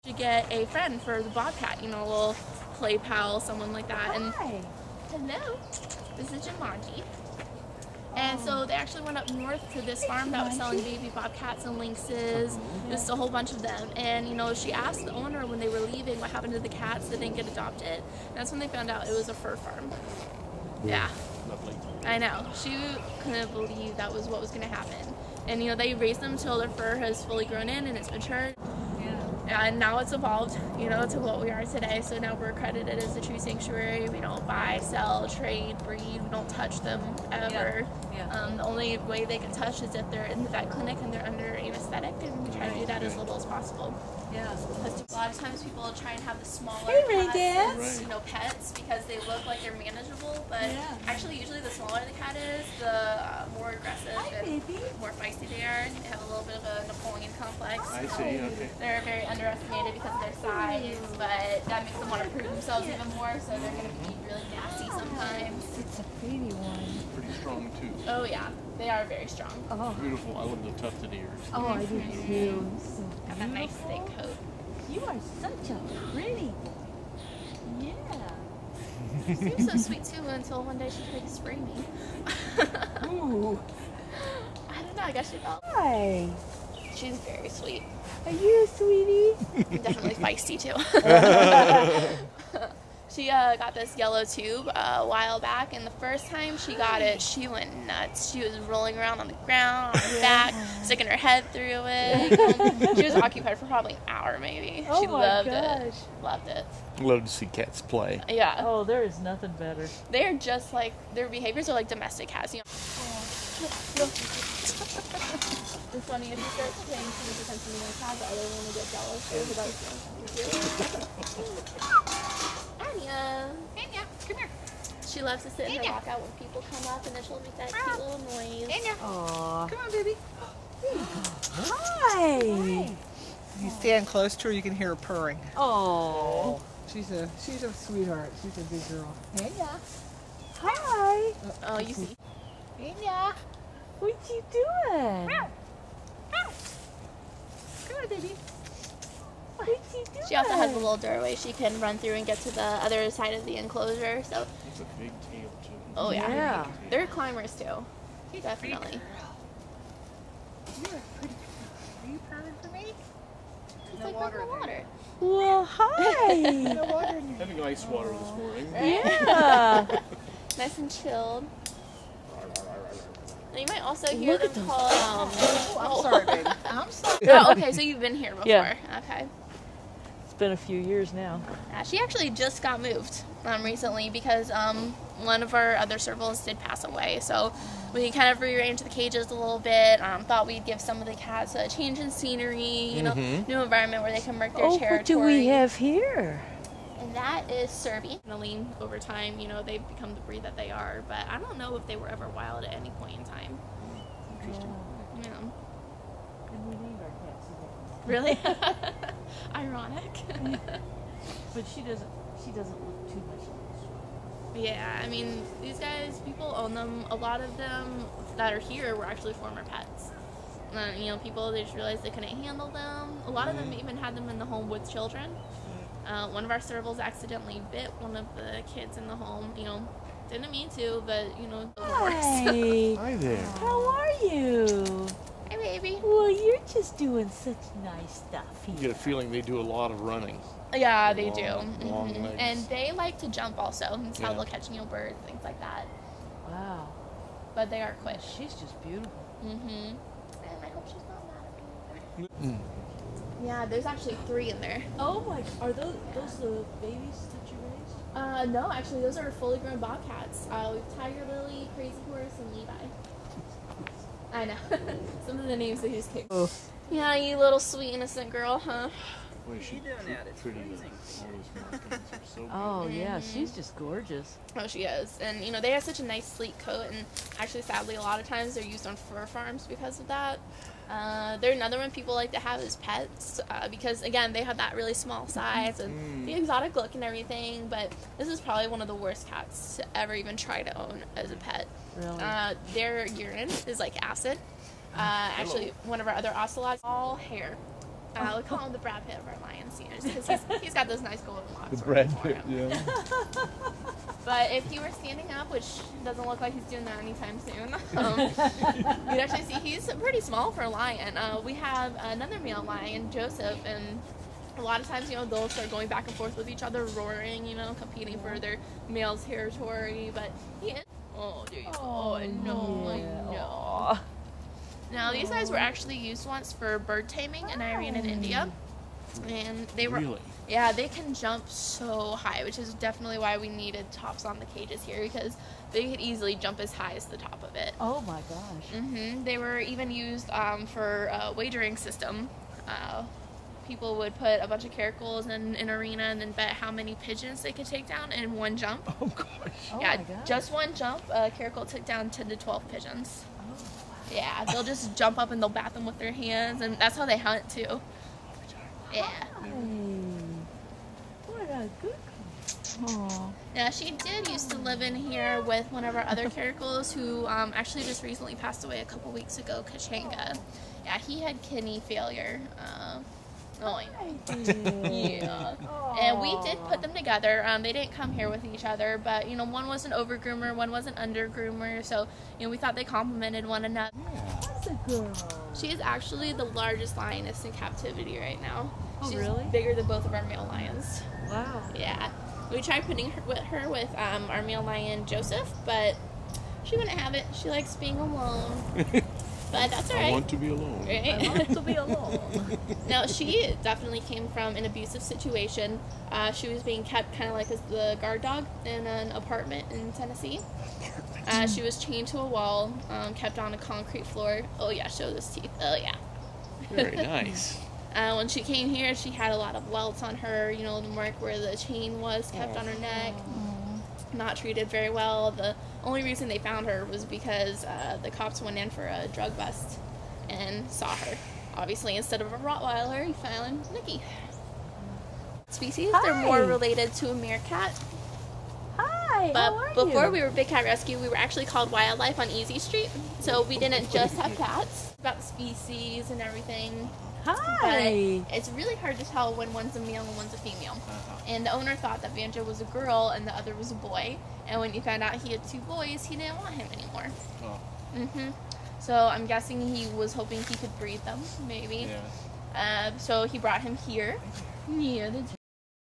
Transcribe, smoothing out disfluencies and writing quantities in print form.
To get a friend for the bobcat, you know, a little play pal, someone like that. Hi. And hello, this is Jumanji. And so they actually went up north to this farm that was selling baby bobcats and lynxes, just a whole bunch of them. And, you know, she asked the owner when they were leaving what happened to the cats that didn't get adopted. And that's when they found out it was a fur farm. Yeah. Lovely. I know. She couldn't believe that was what was going to happen. And, you know, they raised them till their fur has fully grown in and it's matured. And now it's evolved, you know, to what we are today. So now we're accredited as a true sanctuary. We don't buy, sell, trade, breed. We don't touch them ever. The only way they get touched is if they're in the vet clinic and they're under anesthetic, and we try to do that as little as possible. Because a lot of times people try and have the smaller cats as, you know, pets because they look like they're manageable, but actually usually the smaller the cat is, the more aggressive and more feisty they are. They have a little bit of a Napoleon complex. I see, okay. They're very underestimated because of their size, but that makes them want to prove themselves even more, so they're going to be really nasty sometimes. It's a pretty one. Pretty strong too. Oh yeah, they are very strong. Oh, Beautiful. I love the tufted ears. oh, I do too. So Got that nice thick coat. you are such a pretty boy. Yeah. She seems so sweet too until one day she tried to spray me. Ooh. I don't know, I guess she felt. Hi. She's very sweet. Are you a sweetie? Definitely feisty too. She got this yellow tube a while back, and the first time she got it, she went nuts. She was rolling around on the ground, on her back, sticking her head through it. She was occupied for probably an hour maybe. Oh She my loved gosh. it. Loved it. Love to see cats play. Yeah. Oh, there is nothing better. They're just like, their behaviors are like domestic cats. You know? It's funny, if you start paying too much attention to one cat, the other one will get jealous. Anya, come here. She loves to sit in her lockout when people come up, and then she'll make that cute little noise. Aww. Come on, baby. Hi. You stand close to her, you can hear her purring. Oh. She's a sweetheart. She's a big girl. Hi. Oh, you see. What you doing? Come on, baby. What you doing? She also has a little doorway she can run through and get to the other side of the enclosure. So, It's a big tail too. oh yeah, Yeah. they're climbers too. Definitely. You're a pretty girl. Are you purring for me? It's No like water the in there. water. Well, hi. No water in your Having ice water this morning. Yeah. Nice and chilled. And you might also hear Look them at those. call. I'm sorry, baby. I'm sorry. Oh, okay, so you've been here before. Yeah. Okay. It's been a few years now. She actually just got moved recently because one of our other servals did pass away. So we kind of rearranged the cages a little bit. Thought we'd give some of the cats a change in scenery, you know, new environment where they can mark their territory. What do we have here? And that is Serbi. Over time, you know, they've become the breed that they are, but I don't know if they were ever wild at any point in time. Interesting. Yeah. And we need our cats today. Really? Ironic. But she doesn't look too much like this. Yeah, I mean, these guys, people own them. A lot of them that are here were actually former pets. You know, people, they just realized they couldn't handle them. A lot of them even had them in the home with children. One of our servals accidentally bit one of the kids in the home. You know, didn't mean to, but, you know, it was worse. Hi. Hi there. How are you? Hey, baby. Well, you're just doing such nice stuff You here. get a feeling they do a lot of running. Yeah, they Long- do. long legs. And they like to jump also. That's how Yeah. they'll catch, you know, birds, things like that. Wow. But they are quick. She's just beautiful. And I hope she's not mad at me. Yeah, there's actually 3 in there. Oh my, are those the babies that you raised? No, actually, those are fully grown bobcats. We have Tiger Lily, Crazy Horse, and Levi. I know. Some of the names they just kicked. Oh. Yeah, you little sweet innocent girl, huh? Boy, she's doing that? It's pretty. freezing. All those markings are so Oh yeah, she's just gorgeous. Oh, she is. And, you know, they have such a nice, sleek coat. And actually, sadly, a lot of times they're used on fur farms because of that. They're another one people like to have as pets because, again, they have that really small size and the exotic look and everything. But this is probably one of the worst cats to ever even try to own as a pet. Really? Their urine is like acid. Actually, one of our other ocelots, all hair. We call them the Brad Pitt of our lions. You know, He's got those nice golden locks. The working Brad for Pitt, him. yeah. But if he were standing up, which doesn't look like he's doing that anytime soon, you'd actually see he's pretty small for a lion. We have another male lion, Joseph, and a lot of times, they'll start going back and forth with each other, roaring, competing for their male territory. But he is. Oh, there you go. Oh, no. Now, these guys were actually used once for bird taming in Iran and India. And they were. Really? Yeah, they can jump so high, which is definitely why we needed tops on the cages here, because they could easily jump as high as the top of it. Oh my gosh. They were even used for a wagering system. People would put a bunch of caracals in an arena and then bet how many pigeons they could take down in one jump. Oh gosh. Oh Yeah, my gosh. just one jump, a caracal took down 10 to 12 pigeons. Oh, wow. Yeah, they'll just jump up and they'll bat them with their hands, and that's how they hunt too. Yeah. Hey, what a good one. Now, she did used to live in here with one of our other caracals who actually just recently passed away a couple weeks ago, Kachanga. Yeah, he had kidney failure. Yeah. And we did put them together. They didn't come here with each other, but one was an over groomer, one was an under groomer, so we thought they complemented one another. That's a girl. She is actually the largest lioness in captivity right now. Oh, She's really? bigger than both of our male lions. Wow. Yeah. We tried putting her with our male lion Joseph, but she wouldn't have it. She likes being alone. But that's all right. I want to be alone. Right? I want to be alone. Now, she definitely came from an abusive situation. She was being kept kind of like as the guard dog in an apartment in Tennessee. She was chained to a wall, kept on a concrete floor. Oh, yeah, show those teeth. Oh, yeah. Very nice. When she came here, she had a lot of welts on her, the mark where the chain was kept on her neck. Not treated very well. The only reason they found her was because the cops went in for a drug bust and saw her. Obviously, instead of a Rottweiler, he found Nikki. Species, they're more related to a meerkat. Hi, But how are before you? we were Big Cat Rescue, we were actually called Wildlife on Easy Street. So we didn't just have cats. About the species and everything. Hi. But it's really hard to tell when one's a male and one's a female. And the owner thought that Banjo was a girl and the other was a boy. And when he found out he had two boys, he didn't want him anymore. Oh. So I'm guessing he was hoping he could breed them, maybe. Yeah. So he brought him here. Yeah, that's